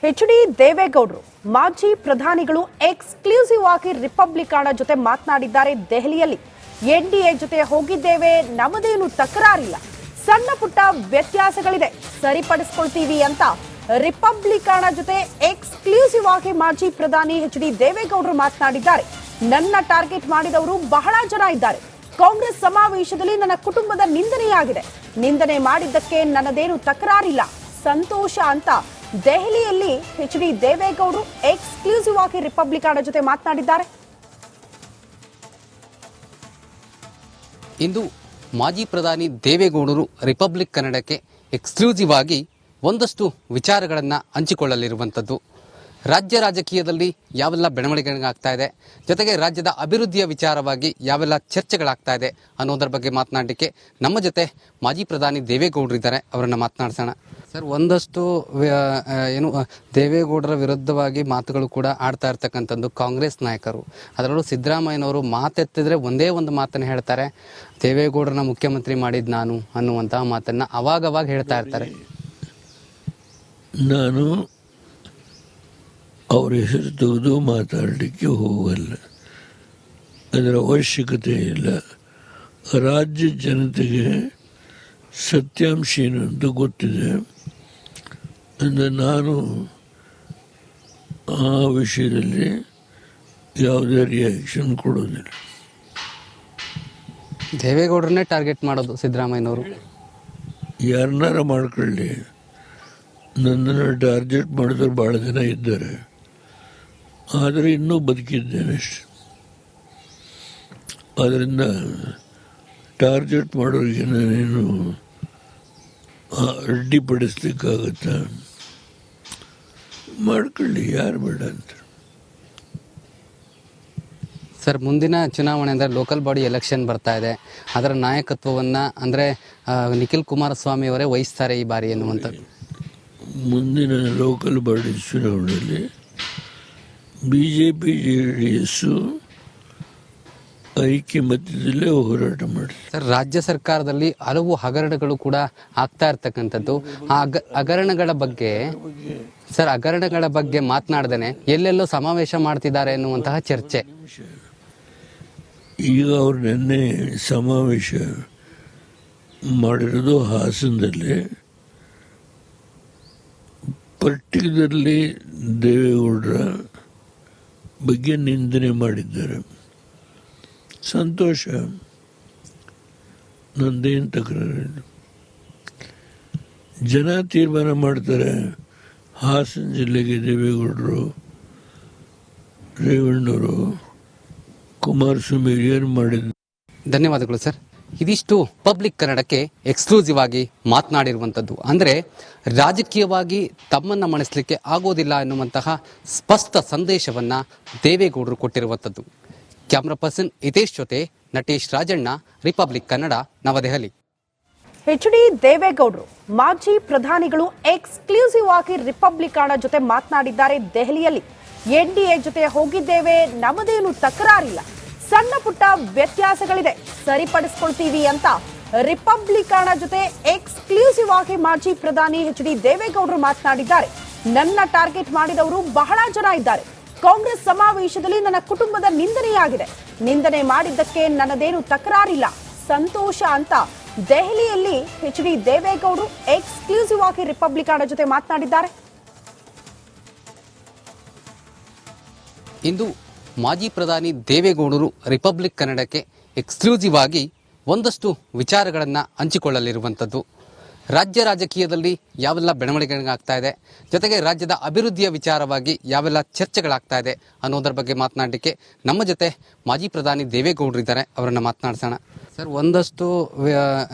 H D. ದೇವೇಗೌಡರು ಮಾಜಿ ಪ್ರಧಾನಿಗಳು exclusive ಆಗಿ ರಿಪಬ್ಲಿಕನ್ ಜೊತೆ ಮಾತನಾಡಿದ್ದಾರೆ. ದೆಹಲಿಯಲ್ಲಿ ಎನ್ಡಿಎ ಜೊತೆ ಹೋಗಿದ್ದೇವೆ, ನಮ್ಮದೇನು ತಕರಾರಿಲ್ಲ, ಸಣ್ಣ ಪುಟ್ಟ ವ್ಯತ್ಯಾಸಗಳಿದೆ, ಸರಿಪಡಿಸಿಕೊಳ್ತೀವಿ ಅಂತ ರಿಪಬ್ಲಿಕನ್ ಜೊತೆ ಎಕ್ಸ್ಕ್ಲೂಸಿವ್ ಆಗಿ ಮಾಜಿ ಪ್ರಧಾನಿ ಎಚ್.ಡಿ. ದೇವೇಗೌಡರು ಮಾತನಾಡಿದ್ದಾರೆ. ನನ್ನ ಟಾರ್ಗೆಟ್ ಮಾಡಿದವರು ಬಹಳ ಜನ ಇದ್ದಾರೆ. ಕಾಂಗ್ರೆಸ್ ಸಮಾವೇಶದಲ್ಲಿ ನನ್ನ ಕುಟುಂಬದ ನಿಂದನೆಯಾಗಿದೆ, ನಿಂದನೆ ಮಾಡಿದ್ದಕ್ಕೆ ನನ್ನದೇನು ತಕರಾರಿಲ್ಲ, ಸಂತೋಷ ಅಂತ ದೆಹಲಿಯಲ್ಲಿ ಎಚ್.ಡಿ. ದೇವೇಗೌಡರು ಎಕ್ಸ್ಕ್ಲೂಸಿವ್ ಆಗಿ ರಿಪಬ್ಲಿಕನ್ ಜೊತೆ ಮಾತನಾಡಿದ್ದಾರೆ. ಇಂದು ಮಾಜಿ ಪ್ರಧಾನಿ ದೇವೇಗೌಡರು ರಿಪಬ್ಲಿಕ್ ಕನ್ನಡಕ್ಕೆ ಎಕ್ಸ್ಕ್ಲೂಸಿವ್ ಆಗಿ ಒಂದಷ್ಟು ವಿಚಾರಗಳನ್ನು ಹಂಚಿಕೊಳ್ಳಲಿರುವಂಥದ್ದು. ರಾಜ್ಯ ರಾಜಕೀಯದಲ್ಲಿ ಯಾವೆಲ್ಲ ಬೆಳವಣಿಗೆಗಳಾಗ್ತಾ ಇದೆ, ಜೊತೆಗೆ ರಾಜ್ಯದ ಅಭಿವೃದ್ಧಿಯ ವಿಚಾರವಾಗಿ ಯಾವೆಲ್ಲ ಚರ್ಚೆಗಳಾಗ್ತಾ ಇದೆ ಅನ್ನೋದರ ಬಗ್ಗೆ ಮಾತನಾಡಲಿಕ್ಕೆ ನಮ್ಮ ಜೊತೆ ಮಾಜಿ ಪ್ರಧಾನಿ ದೇವೇಗೌಡರು ಇದ್ದಾರೆ. ಅವರನ್ನು ಮಾತನಾಡ್ಸೋಣ. ಸರ್, ಒಂದಷ್ಟು ದೇವೇಗೌಡರ ವಿರುದ್ಧವಾಗಿ ಮಾತುಗಳು ಕೂಡ ಆಡ್ತಾ ಇರ್ತಕ್ಕಂಥದ್ದು ಕಾಂಗ್ರೆಸ್ ನಾಯಕರು. ಅದರಲ್ಲೂ ಸಿದ್ದರಾಮಯ್ಯನವರು ಮಾತೆತ್ತಿದ್ರೆ ಒಂದೇ ಒಂದು ಮಾತನ್ನು ಹೇಳ್ತಾರೆ, ದೇವೇಗೌಡರನ್ನ ಮುಖ್ಯಮಂತ್ರಿ ಮಾಡಿದ್ ನಾನು ಅನ್ನುವಂತಹ ಮಾತನ್ನ ಅವಾಗವಾಗ ಹೇಳ್ತಾ ಇರ್ತಾರೆ. ನಾನು ಅವ್ರ ಹೆಸರು ತೆಗೆದು ಮಾತಾಡಲಿಕ್ಕೆ ಹೋಗಲ್ಲ, ಅದರ ಅವಶ್ಯಕತೆ ಇಲ್ಲ. ರಾಜ್ಯ ಜನತೆಗೆ ಸತ್ಯಾಂಶ ಏನು ಅಂತ ಗೊತ್ತಿದೆ. ಅಂದರೆ ನಾನು ಆ ವಿಷಯದಲ್ಲಿ ಯಾವುದೇ ರಿಯಾಕ್ಷನ್ ಕೊಡೋದಿಲ್ಲ. ದೇವೇಗೌಡರನ್ನೇ ಟಾರ್ಗೆಟ್ ಮಾಡೋದು ಸಿದ್ದರಾಮಯ್ಯನವರು. ಯಾರನ್ನಾರ ಮಾಡ್ಕೊಳ್ಳಿ, ನನ್ನನ್ನು ಟಾರ್ಗೆಟ್ ಮಾಡಿದ್ರು ಭಾಳ ಜನ ಇದ್ದಾರೆ, ಆದರೆ ಇನ್ನೂ ಬದುಕಿದ್ದೇನೆ ಅಷ್ಟೆ. ಆದ್ದರಿಂದ ಟಾರ್ಗೆಟ್ ಮಾಡೋರಿಗೆ ನಾನೇನು ಅಡ್ಡಿಪಡಿಸ್ಲಿಕ್ಕಾಗತ್ತಾ? ಮಾಡ್ಕೊಳ್ಳಿ, ಯಾರು ಬೇಡ ಅಂತ. ಸರ್, ಮುಂದಿನ ಚುನಾವಣೆ ಅಂದರೆ ಲೋಕಲ್ ಬಾಡಿ ಎಲೆಕ್ಷನ್ ಬರ್ತಾ ಇದೆ. ಅದರ ನಾಯಕತ್ವವನ್ನು ಅಂದರೆ ನಿಖಿಲ್ ಕುಮಾರಸ್ವಾಮಿ ಅವರೇ ವಹಿಸ್ತಾರೆ ಈ ಬಾರಿ ಎನ್ನುವಂಥದ್ದು. ಮುಂದಿನ ಲೋಕಲ್ ಬಾಡಿ ಚುನಾವಣೆಯಲ್ಲಿ BJP JDS ಐಕ್ಯಮತ್ಯದಲ್ಲೇ ಹೋರಾಟ ಮಾಡಿ. ಸರ್, ರಾಜ್ಯ ಸರ್ಕಾರದಲ್ಲಿ ಹಲವು ಹಗರಣಗಳು ಕೂಡ ಆಗ್ತಾ ಇರ್ತಕ್ಕಂಥದ್ದು. ಆ ಹಗರಣಗಳ ಬಗ್ಗೆ ಮಾತನಾಡ್ದೇನೆ ಎಲ್ಲೆಲ್ಲೋ ಸಮಾವೇಶ ಮಾಡ್ತಿದ್ದಾರೆ ಎನ್ನುವಂತಹ ಚರ್ಚೆ. ಈಗ ಅವ್ರು ನಿನ್ನೆ ಸಮಾವೇಶ ಮಾಡಿರೋದು ಹಾಸನದಲ್ಲಿ. ಪರ್ಟಿಕ್ಯುಲರ್ಲಿ ದೇವೇಗೌಡರ ಬಗ್ಗೆ ನಿಂದನೆ ಮಾಡಿದ್ದಾರೆ. ಸಂತೋಷ, ನಂದೇನು ತಕರಾರಿಲ್ಲ. ಜನ ತೀರ್ಮಾನ ಮಾಡ್ತಾರೆ. ಹಾಸನ ಜಿಲ್ಲೆಗೆ ದೇವೇಗೌಡರು, ರೇವಣ್ಣವರು, ಕುಮಾರಸ್ವಾಮಿ ಏನು ಮಾಡಿದ್ರು. ಧನ್ಯವಾದಗಳು ಸರ್. ಇದಿಷ್ಟು ಪಬ್ಲಿಕ್ ಕನ್ನಡಕ್ಕೆ ಎಕ್ಸ್ಕ್ಲೂಸಿವ್ ಆಗಿ ಮಾತನಾಡಿರುವಂಥದ್ದು. ಅಂದರೆ ರಾಜಕೀಯವಾಗಿ ತಮ್ಮನ್ನ ಮಣಿಸಲಿಕ್ಕೆ ಆಗೋದಿಲ್ಲ ಎನ್ನುವಂತಹ ಸ್ಪಷ್ಟ ಸಂದೇಶವನ್ನ ದೇವೇಗೌಡರು ಕೊಟ್ಟಿರುವಂಥದ್ದು. ಕ್ಯಾಮ್ರಾ ಪರ್ಸನ್ ಹಿತೇಶ್ ಜೊತೆ ನಟೇಶ್ ರಾಜಣ್ಣ, ರಿಪಬ್ಲಿಕ್ ಕನ್ನಡ, ನವದೆಹಲಿ. ಎಚ್.ಡಿ. ದೇವೇಗೌಡರು ಮಾಜಿ ಪ್ರಧಾನಿಗಳು ಎಕ್ಸ್ಕ್ಲೂಸಿವ್ ಆಗಿ ರಿಪಬ್ಲಿಕನ್ ಜೊತೆ ಮಾತನಾಡಿದ್ದಾರೆ. ದೆಹಲಿಯಲ್ಲಿ ಎನ್ಡಿಎ ಜೊತೆ ಹೋಗಿದ್ದೇವೆ, ನಮ್ಮದೇನು ತಕರಾರಿಲ್ಲ, ಸಣ್ಣ ಪುಟ್ಟ ವ್ಯತ್ಯಾಸಗಳಿದೆ, ಸರಿಪಡಿಸಿಕೊಳ್ತೀವಿ ಅಂತ ರಿಪಬ್ಲಿಕನ್ ಜೊತೆ ಎಕ್ಸ್ಕ್ಲೂಸಿವ್ ಆಗಿ ಮಾಜಿ ಪ್ರಧಾನಿ ಎಚ್.ಡಿ. ದೇವೇಗೌಡರು ಮಾತನಾಡಿದ್ದಾರೆ. ನನ್ನ ಟಾರ್ಗೆಟ್ ಮಾಡಿದವರು ಬಹಳ ಜನ ಇದ್ದಾರೆ. ಕಾಂಗ್ರೆಸ್ ಸಮಾವೇಶದಲ್ಲಿ ನನ್ನ ಕುಟುಂಬದ ನಿಂದನೆಯಾಗಿದೆ, ನಿಂದನೆ ಮಾಡಿದ್ದಕ್ಕೆ ನನ್ನದೇನು ತಕರಾರಿಲ್ಲ, ಸಂತೋಷ ಅಂತ ದೆಹಲಿಯಲ್ಲಿ ಎಚ್.ಡಿ. ದೇವೇಗೌಡರು ಎಕ್ಸ್ಕ್ಲೂಸಿವ್ ಆಗಿ ರಿಪಬ್ಲಿಕನ್ ಜೊತೆ ಮಾತನಾಡಿದ್ದಾರೆ. ಇಂದು ಮಾಜಿ ಪ್ರಧಾನಿ ದೇವೇಗೌಡರು ರಿಪಬ್ಲಿಕ್ ಕನ್ನಡಕ್ಕೆ ಎಕ್ಸ್ಕ್ಲೂಸಿವ್ ಆಗಿ ಒಂದಷ್ಟು ವಿಚಾರಗಳನ್ನು ಹಂಚಿಕೊಳ್ಳಲಿರುವಂಥದ್ದು. ರಾಜ್ಯ ರಾಜಕೀಯದಲ್ಲಿ ಯಾವೆಲ್ಲ ಬೆಳವಣಿಗೆಗಳಾಗ್ತಾ ಇದೆ, ಜೊತೆಗೆ ರಾಜ್ಯದ ಅಭಿವೃದ್ಧಿಯ ವಿಚಾರವಾಗಿ ಯಾವೆಲ್ಲ ಚರ್ಚೆಗಳಾಗ್ತಾ ಇದೆ ಅನ್ನೋದರ ಬಗ್ಗೆ ಮಾತನಾಡಲಿಕ್ಕೆ ನಮ್ಮ ಜೊತೆ ಮಾಜಿ ಪ್ರಧಾನಿ ದೇವೇಗೌಡರು ಇದ್ದಾರೆ. ಅವರನ್ನು ಮಾತನಾಡ್ಸೋಣ. ಸರ್, ಒಂದಷ್ಟು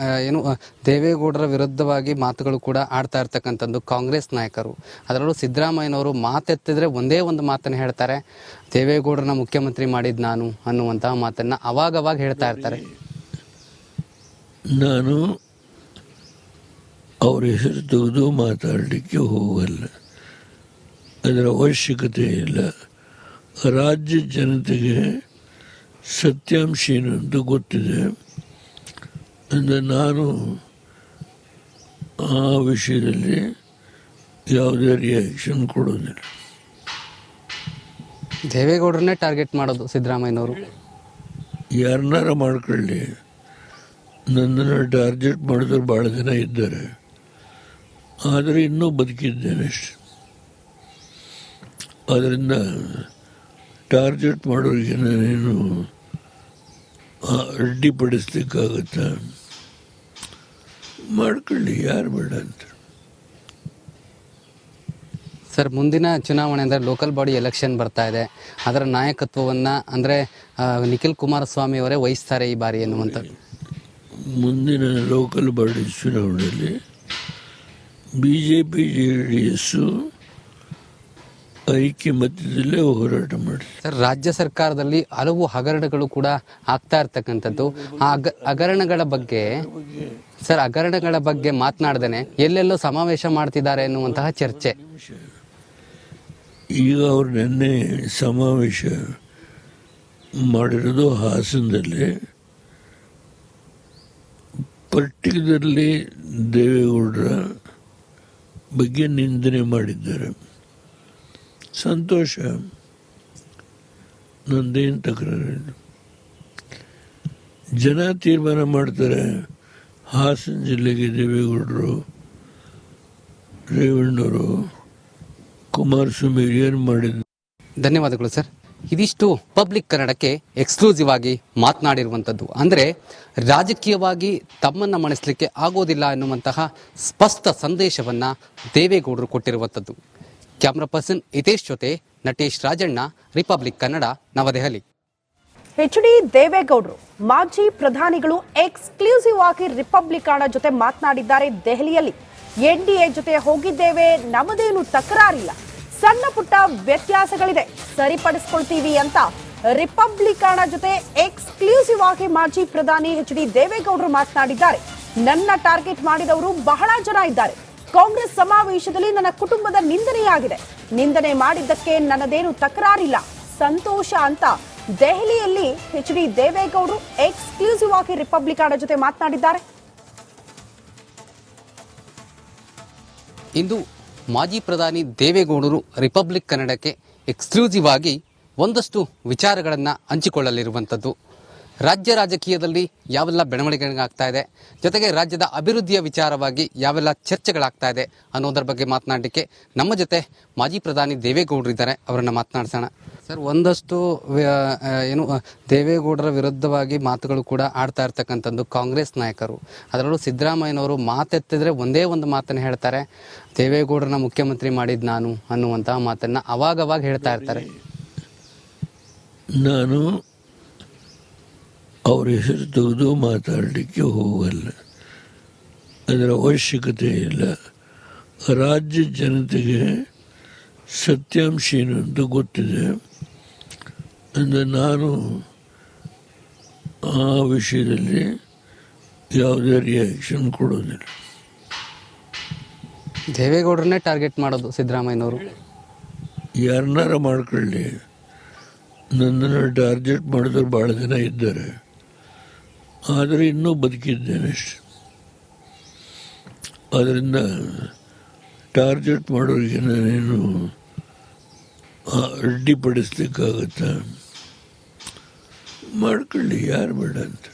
ದೇವೇಗೌಡರ ವಿರುದ್ಧವಾಗಿ ಮಾತುಗಳು ಕೂಡ ಆಡ್ತಾ ಇರ್ತಕ್ಕಂಥದ್ದು ಕಾಂಗ್ರೆಸ್ ನಾಯಕರು. ಅದರಲ್ಲೂ ಸಿದ್ದರಾಮಯ್ಯನವರು ಮಾತೆತ್ತಿದ್ರೆ ಒಂದೇ ಒಂದು ಮಾತನ್ನು ಹೇಳ್ತಾರೆ, ದೇವೇಗೌಡರನ್ನ ಮುಖ್ಯಮಂತ್ರಿ ಮಾಡಿದ್ ನಾನು ಅನ್ನುವಂತಹ ಮಾತನ್ನ ಅವಾಗವಾಗ ಹೇಳ್ತಾ ಇರ್ತಾರೆ. ನಾನು ಅವ್ರ ಹೆಸರು ತೆಗೆದು ಮಾತಾಡಲಿಕ್ಕೆ ಹೋಗಲ್ಲ, ಅದರ ಅವಶ್ಯಕತೆ ಇಲ್ಲ. ರಾಜ್ಯ ಜನತೆಗೆ ಸತ್ಯಾಂಶ ಏನು ಅಂತ ಗೊತ್ತಿದೆ. ಅಂದರೆ ನಾನು ಆ ವಿಷಯದಲ್ಲಿ ಯಾವುದೇ ರಿಯಾಕ್ಷನ್ ಕೊಡೋದಿಲ್ಲ. ದೇವೇಗೌಡರನ್ನೇ ಟಾರ್ಗೆಟ್ ಮಾಡೋದು ಸಿದ್ದರಾಮಯ್ಯನವರು. ಯಾರನ್ನಾರ ಮಾಡ್ಕೊಳ್ಳಿ, ನನ್ನನ್ನು ಟಾರ್ಗೆಟ್ ಮಾಡಿದ್ರು ಭಾಳ ಜನ ಇದ್ದಾರೆ, ಆದರೆ ಇನ್ನೂ ಬದುಕಿದ್ದೇನೆ ಅಷ್ಟೆ. ಅದರಿಂದ ಟಾರ್ಗೆಟ್ ಮಾಡೋರಿಗೆ ನಾನೇನು ಅಡ್ಡಿಪಡಿಸ್ಲಿಕ್ಕಾಗತ್ತಾ? ಮಾಡ್ಕೊಳ್ಳಿ, ಯಾರು ಬೇಡ ಅಂತ. ಸರ್, ಮುಂದಿನ ಚುನಾವಣೆ ಅಂದರೆ ಲೋಕಲ್ ಬಾಡಿ ಎಲೆಕ್ಷನ್ ಬರ್ತಾ ಇದೆ. ಅದರ ನಾಯಕತ್ವವನ್ನು ಅಂದರೆ ನಿಖಿಲ್ ಕುಮಾರಸ್ವಾಮಿ ಅವರೇ ವಹಿಸ್ತಾರೆ ಈ ಬಾರಿ ಎನ್ನುವಂಥದ್ದು. ಮುಂದಿನ ಲೋಕಲ್ ಬಾಡಿ ಚುನಾವಣೆಯಲ್ಲಿ BJP JDS ಐಕ್ಯಮತ್ಯದಲ್ಲೇ ಹೋರಾಟ ಮಾಡಿ. ಸರ್, ರಾಜ್ಯ ಸರ್ಕಾರದಲ್ಲಿ ಹಲವು ಹಗರಣಗಳು ಕೂಡ ಆಗ್ತಾ ಇರ್ತಕ್ಕಂಥದ್ದು. ಆ ಹಗರಣಗಳ ಬಗ್ಗೆ ಮಾತನಾಡ್ದೇನೆ ಎಲ್ಲೆಲ್ಲೋ ಸಮಾವೇಶ ಮಾಡ್ತಿದ್ದಾರೆ ಎನ್ನುವಂತಹ ಚರ್ಚೆ. ಈಗ ಅವ್ರು ನಿನ್ನೆ ಸಮಾವೇಶ ಮಾಡಿರೋದು ಹಾಸನದಲ್ಲಿ. ಪರ್ಟಿಕ್ಯುಲರ್ಲಿ ದೇವೇಗೌಡರ ಬಗ್ಗೆ ನಿಂದನೆ ಮಾಡಿದ್ದಾರೆ. ಸಂತೋಷ, ನಂದೇನು ತಕರಾರಿಲ್ಲ. ಜನ ತೀರ್ಮಾನ ಮಾಡ್ತಾರೆ. ಹಾಸನ ಜಿಲ್ಲೆಗೆ ದೇವೇಗೌಡರು, ರೇವಣ್ಣವರು, ಕುಮಾರಸ್ವಾಮಿ ಏನು ಮಾಡಿದ್ರು. ಧನ್ಯವಾದಗಳು ಸರ್. ಇದಿಷ್ಟು ಪಬ್ಲಿಕ್ ಕನ್ನಡಕ್ಕೆ ಎಕ್ಸ್ಕ್ಲೂಸಿವ್ ಆಗಿ ಮಾತನಾಡಿರುವಂಥದ್ದು. ಅಂದರೆ ರಾಜಕೀಯವಾಗಿ ತಮ್ಮನ್ನು ಮಣಿಸಲಿಕ್ಕೆ ಆಗೋದಿಲ್ಲ ಎನ್ನುವಂತಹ ಸ್ಪಷ್ಟ ಸಂದೇಶವನ್ನು ದೇವೇಗೌಡರು ಕೊಟ್ಟಿರುವಂಥದ್ದು. ಕ್ಯಾಮ್ರಾ ಪರ್ಸನ್ ಹಿತೇಶ್ ಜೊತೆ ನಟೇಶ್ ರಾಜಣ್ಣ, ರಿಪಬ್ಲಿಕ್ ಕನ್ನಡ, ನವದೆಹಲಿ. HD ದೇವೇಗೌಡರು ಮಾಜಿ ಪ್ರಧಾನಿಗಳು ಎಕ್ಸ್ಕ್ಲೂಸಿವ್ ಆಗಿ ರಿಪಬ್ಲಿಕಾಣ ಜೊತೆ ಮಾತನಾಡಿದ್ದಾರೆ ದೆಹಲಿಯಲ್ಲಿ. NDA ಜೊತೆ ಹೋಗಿದ್ದೇವೆ, ನಮ್ಮದೇನು ತಕರಾರಿಲ್ಲ, ಸಣ್ಣ ಪುಟ್ಟ ವ್ಯತ್ಯಾಸಗಳಿದೆ, ಸರಿಪಡಿಸ್ಕೊಳ್ತೀವಿ ಅಂತ ರಿಪಬ್ಲಿಕಾಣ ಜೊತೆ ಎಕ್ಸ್ಕ್ಲೂಸಿವ್ ಆಗಿ ಮಾಜಿ ಪ್ರಧಾನಿ HD ದೇವೇಗೌಡರು ಮಾತನಾಡಿದ್ದಾರೆ. ನನ್ನ ಟಾರ್ಗೆಟ್ ಮಾಡಿದವರು ಬಹಳ ಜನ ಇದ್ದಾರೆ. ಕಾಂಗ್ರೆಸ್ ಸಮಾವೇಶದಲ್ಲಿ ನನ್ನ ಕುಟುಂಬದ ನಿಂದನೆಯಾಗಿದೆ. ನಿಂದನೆ ಮಾಡಿದ್ದಕ್ಕೆ ನನ್ನದೇನು ತಕರಾರಿಲ್ಲ, ಸಂತೋಷ ಅಂತ ದೆಹಲಿಯಲ್ಲಿ HD ದೇವೇಗೌಡರು ಎಕ್ಸ್ಕ್ಲೂಸಿವ್ ಆಗಿ ರಿಪಬ್ಲಿಕಾಣ ಜೊತೆ ಮಾತನಾಡಿದ್ದಾರೆ. ಇಂದು ಮಾಜಿ ಪ್ರಧಾನಿ ದೇವೇಗೌಡರು ರಿಪಬ್ಲಿಕ್ ಕನ್ನಡಕ್ಕೆ ಎಕ್ಸ್ಕ್ಲೂಸಿವ್ ಆಗಿ ಒಂದಷ್ಟು ವಿಚಾರಗಳನ್ನು ಹಂಚಿಕೊಳ್ಳಲಿರುವಂಥದ್ದು. ರಾಜ್ಯ ರಾಜಕೀಯದಲ್ಲಿ ಯಾವೆಲ್ಲ ಬೆಳವಣಿಗೆಗಳಾಗ್ತಾ ಇದೆ, ಜೊತೆಗೆ ರಾಜ್ಯದ ಅಭಿವೃದ್ಧಿಯ ವಿಚಾರವಾಗಿ ಯಾವೆಲ್ಲ ಚರ್ಚೆಗಳಾಗ್ತಾ ಇದೆ ಅನ್ನೋದರ ಬಗ್ಗೆ ಮಾತನಾಡಲಿಕ್ಕೆ ನಮ್ಮ ಜೊತೆ ಮಾಜಿ ಪ್ರಧಾನಿ ದೇವೇಗೌಡರು ಇದ್ದಾರೆ. ಅವರನ್ನು ಮಾತನಾಡ್ಸೋಣ. ಸರ್, ಒಂದಷ್ಟು ದೇವೇಗೌಡರ ವಿರುದ್ಧವಾಗಿ ಮಾತುಗಳು ಕೂಡ ಆಡ್ತಾ ಇರ್ತಕ್ಕಂಥದ್ದು ಕಾಂಗ್ರೆಸ್ ನಾಯಕರು. ಅದರಲ್ಲೂ ಸಿದ್ದರಾಮಯ್ಯನವರು ಮಾತೆತ್ತಿದ್ರೆ ಒಂದೇ ಒಂದು ಮಾತನ್ನು ಹೇಳ್ತಾರೆ, ದೇವೇಗೌಡರನ್ನ ಮುಖ್ಯಮಂತ್ರಿ ಮಾಡಿದ್ ನಾನು ಅನ್ನುವಂತಹ ಮಾತನ್ನು ಅವಾಗವಾಗ ಹೇಳ್ತಾ ಇರ್ತಾರೆ. ನಾನು ಅವ್ರ ಹೆಸರು ತೆಗೆದು ಮಾತಾಡಲಿಕ್ಕೆ ಹೋಗಲ್ಲ, ಅದರ ಅವಶ್ಯಕತೆ ಇಲ್ಲ. ರಾಜ್ಯ ಜನತೆಗೆ ಸತ್ಯಾಂಶ ಏನು ಅಂತ ಗೊತ್ತಿದೆ. ಅಂದರೆ ನಾನು ಆ ವಿಷಯದಲ್ಲಿ ಯಾವುದೇ ರಿಯಾಕ್ಷನ್ ಕೊಡೋದಿಲ್ಲ. ದೇವೇಗೌಡರನ್ನೇ ಟಾರ್ಗೆಟ್ ಮಾಡೋದು ಸಿದ್ದರಾಮಯ್ಯನವರು. ಯಾರನ್ನಾರ ಮಾಡ್ಕೊಳ್ಳಿ, ನನ್ನನ್ನು ಟಾರ್ಗೆಟ್ ಮಾಡಿದ್ರು ಭಾಳ ಜನ ಇದ್ದಾರೆ, ಆದರೆ ಇನ್ನೂ ಬದುಕಿದ್ದೇನೆ ಅಷ್ಟೆ. ಅದರಿಂದ ಟಾರ್ಗೆಟ್ ಮಾಡೋರಿಗೆ ನಾನೇನು ಅಡ್ಡಿಪಡಿಸ್ಲಿಕ್ಕಾಗತ್ತಾ? ಮಾಡ್ಕೊಳ್ಳಿ, ಯಾರು ಬೇಡ ಅಂತ.